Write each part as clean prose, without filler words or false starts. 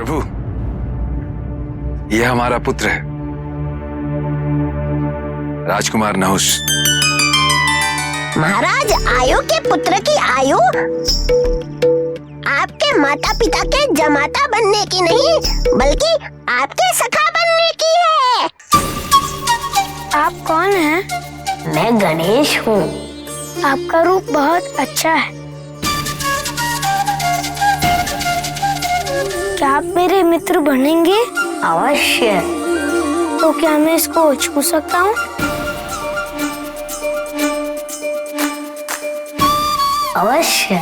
प्रभु, यह हमारा पुत्र है, राजकुमार नहुष। महाराज, आयु के पुत्र की आयु आपके माता पिता के जमाता बनने की नहीं, बल्कि आपके सखा बनने की है। आप कौन हैं? मैं गणेश हूँ। आपका रूप बहुत अच्छा है। क्या आप मेरे मित्र बनेंगे? अवश्य। तो क्या मैं इसको छू सकता हूँ? अवश्य।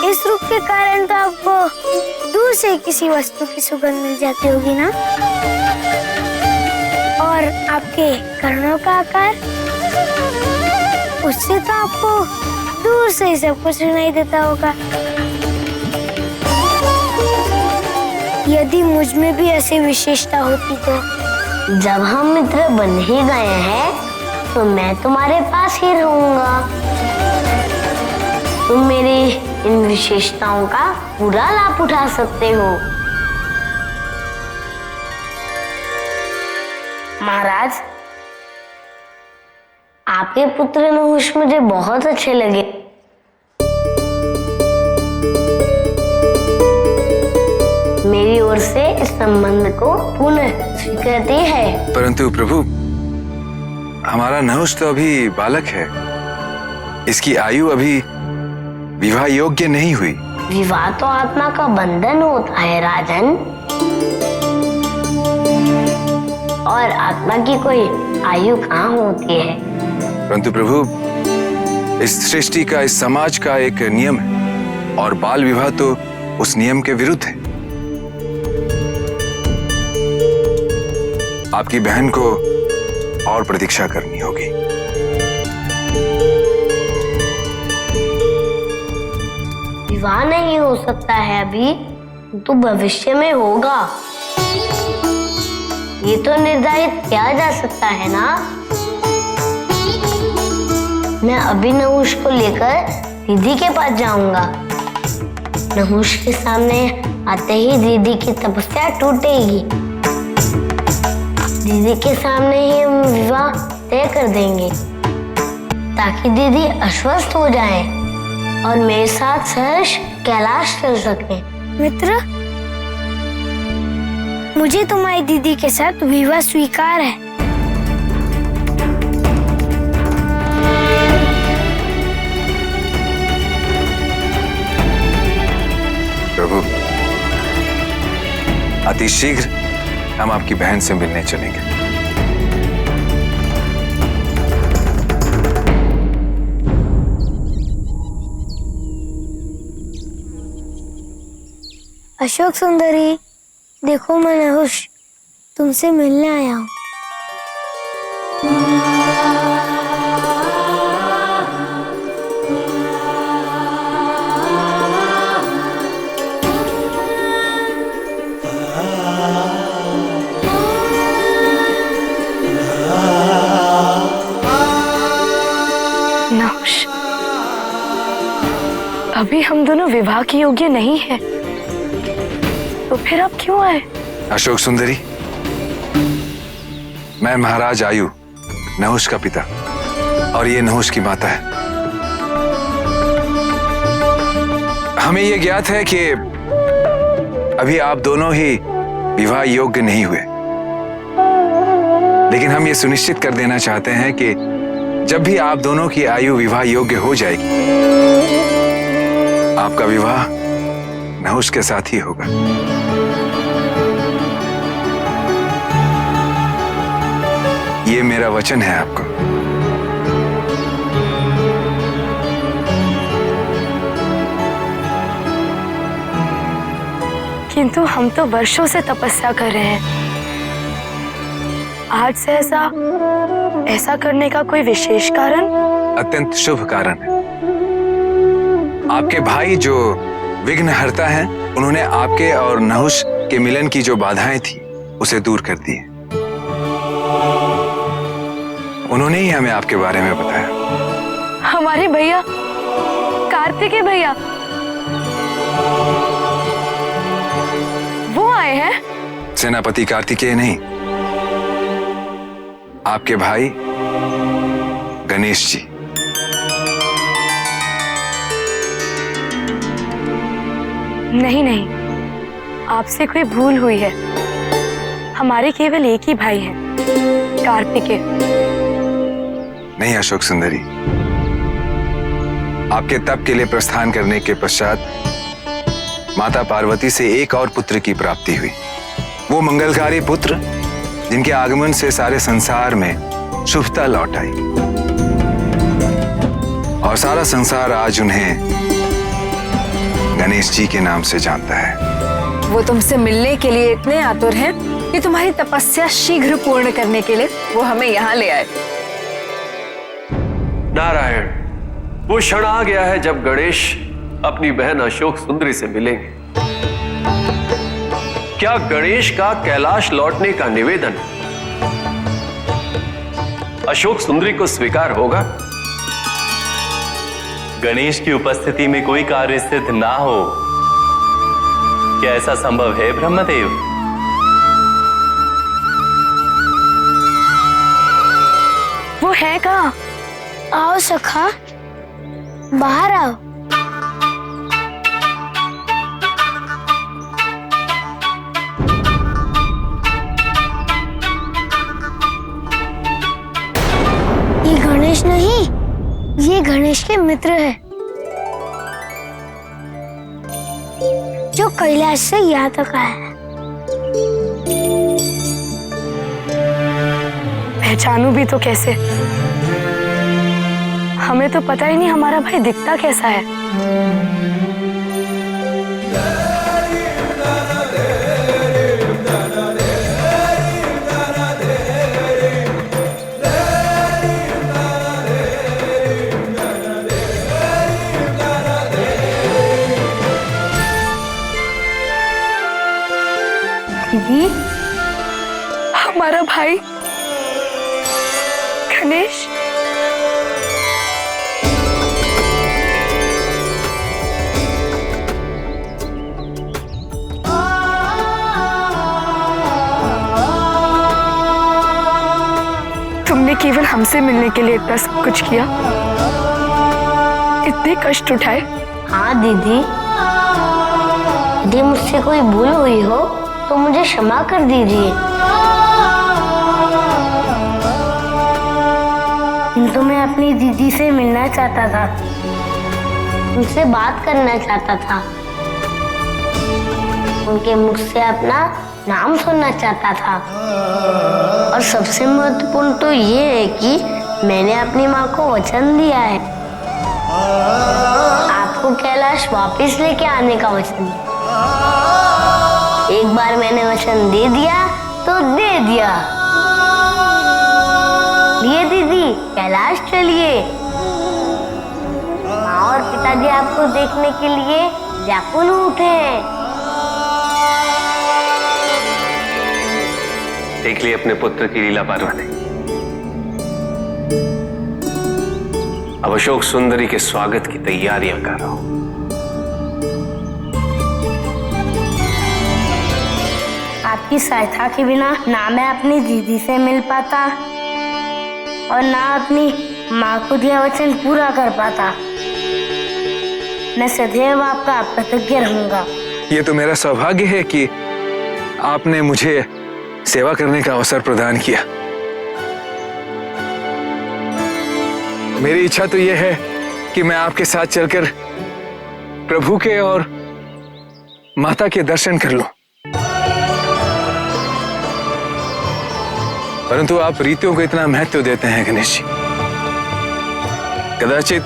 इस रूप के कारण तो आपको दूर से किसी वस्तु की सुगंध मिल जाती होगी ना? और आपके कर्णों का आकार, उससे तो आपको दूर से ही सब कुछ सुनाई देता होगा। यदि मुझ में भी ऐसी विशेषता होती तो। जब हम मित्र बन ही गए हैं, तो मैं तुम्हारे पास ही रहूंगा। तुम मेरी इन विशेषताओं का पूरा लाभ उठा सकते हो। महाराज, आपके पुत्र नहुष मुझे बहुत अच्छे लगे। मेरी ओर से इस संबंध को पुनः स्वीकृति है। परंतु प्रभु, हमारा नहुष तो अभी बालक है, इसकी आयु अभी विवाह योग्य नहीं हुई। विवाह तो आत्मा का बंधन होता है राजन, और आत्मा की कोई आयु कहाँ होती है। परंतु प्रभु, इस सृष्टि का, इस समाज का एक नियम है, और बाल विवाह तो उस नियम के विरुद्ध है। आपकी बहन को और प्रतीक्षा करनी होगी। विवाह नहीं हो सकता है अभी, तो भविष्य में होगा। ये तो निर्धारित किया जा सकता है ना। मैं अभी नहुष को लेकर दीदी के पास जाऊंगा। नहुष के सामने आते ही दीदी की तपस्या टूटेगी। दीदी के सामने ही हम विवाह तय कर देंगे, ताकि दीदी आश्वस्त हो जाए और मेरे साथ सहर्ष कैलाश चल सके। मित्र, मुझे तुम्हारी दीदी के साथ विवाह स्वीकार है। प्रभु, अति शीघ्र हम आपकी बहन से मिलने चलेंगे। अशोक सुंदरी, देखो मैं नहुष तुमसे मिलने आया हूँ। नहुष, अभी हम दोनों विवाह के योग्य नहीं हैं, तो फिर आप क्यों आए? अशोक सुंदरी, मैं महाराज आयु, नहुष का पिता, और ये नहुष की माता है। हमें ये ज्ञात है कि अभी आप दोनों ही विवाह योग्य नहीं हुए, लेकिन हम ये सुनिश्चित कर देना चाहते हैं कि जब भी आप दोनों की आयु विवाह योग्य हो जाएगी, आपका विवाह नहुष के साथ ही होगा। ये मेरा वचन है आपको। किंतु हम तो वर्षों से तपस्या कर रहे हैं। आज से ऐसा करने का कोई विशेष कारण? अत्यंत शुभ कारण है। आपके भाई जो विघ्नहर्ता हैं, उन्होंने आपके और नहुष के मिलन की जो बाधाएं थी, उसे दूर कर दी है। उन्होंने ही हमें आपके बारे में बताया। हमारे भैया, कार्तिकेय भैया, वो आए हैं? सेनापति कार्तिकेय नहीं, आपके भाई गणेश जी। नहीं नहीं, आपसे कोई भूल हुई है। हमारे केवल एक ही भाई हैं, कार्तिकेय। नहीं अशोक सुंदरी, आपके तप के लिए प्रस्थान करने के पश्चात माता पार्वती से एक और पुत्र की प्राप्ति हुई। वो मंगलकारी पुत्र जिनके आगमन से सारे संसार में शुभता लौट आई और सारा संसार आज उन्हें गणेश जी के नाम से जानता है। वो तुमसे मिलने के लिए इतने आतुर हैं कि तुम्हारी तपस्या शीघ्र पूर्ण करने के लिए वो हमें यहाँ ले आए। नारायण, वो क्षण आ गया है जब गणेश अपनी बहन अशोक सुंदरी से मिलेंगे। क्या गणेश का कैलाश लौटने का निवेदन अशोक सुंदरी को स्वीकार होगा? गणेश की उपस्थिति में कोई कार्य सिद्ध ना हो, क्या ऐसा संभव है ब्रह्मदेव? वो है कहाँ? आओ सखा, बाहर आओ। ये गणेश नहीं, ये गणेश के मित्र है जो कैलाश से यहाँ तक आया है। पहचानू भी तो कैसे? हमें तो पता ही नहीं हमारा भाई दिखता कैसा है। दीदी, हमारा भाई गणेश। तुमने केवल हमसे मिलने के लिए इतना सब कुछ किया, इतने कष्ट उठाए। हाँ दीदी, यदि मुझसे कोई भूल हुई हो तो मुझे क्षमा कर दीजिए। किंतु मैं अपनी दीदी से मिलना चाहता था, उनसे बात करना चाहता था, उनके मुख से अपना नाम सुनना चाहता था। और सबसे महत्वपूर्ण तो ये है कि मैंने अपनी माँ को वचन दिया है, आपको कैलाश वापस लेके आने का वचन दिया। एक बार मैंने वचन दे दिया तो दे दिया। लिए दीदी, कैलाश चलिए। माँ और पिताजी आपको देखने के लिए व्याकुल उठे हैं। देख लिए अपने पुत्र की लीला पार्वती। अब अशोक सुंदरी के स्वागत की तैयारियां कर रहा हूं। आपकी सहायता के बिना ना मैं अपनी दीदी से मिल पाता और ना अपनी माँ को दिया वचन पूरा कर पाता। मैं सदैव आपका कृतज्ञ रहूंगा। ये तो मेरा सौभाग्य है कि आपने मुझे सेवा करने का अवसर प्रदान किया। मेरी इच्छा तो यह है कि मैं आपके साथ चलकर प्रभु के और माता के दर्शन कर लूं। परंतु आप रीतियों को इतना महत्व देते हैं गणेश जी। कदाचित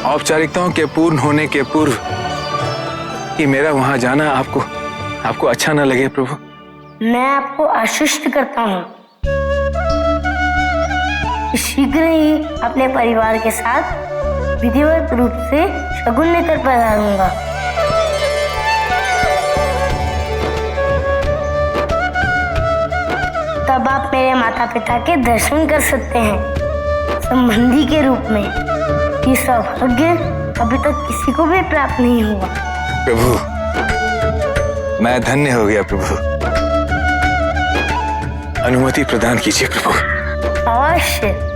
औपचारिकताओं के पूर्ण होने के पूर्व कि मेरा वहां जाना आपको अच्छा न लगे प्रभु। मैं आपको आश्वस्त करता हूँ कि शीघ्र ही अपने परिवार के साथ विधिवत रूप से शगुन लेकर पधारूंगा। तब आप मेरे माता पिता के दर्शन कर सकते हैं संबंधी के रूप में। ये सौभाग्य अभी तक किसी को भी प्राप्त नहीं हुआ। प्रभु, मैं धन्य हो गया प्रभु। अनुमति प्रदान कीजिए प्रभु। अवश्य।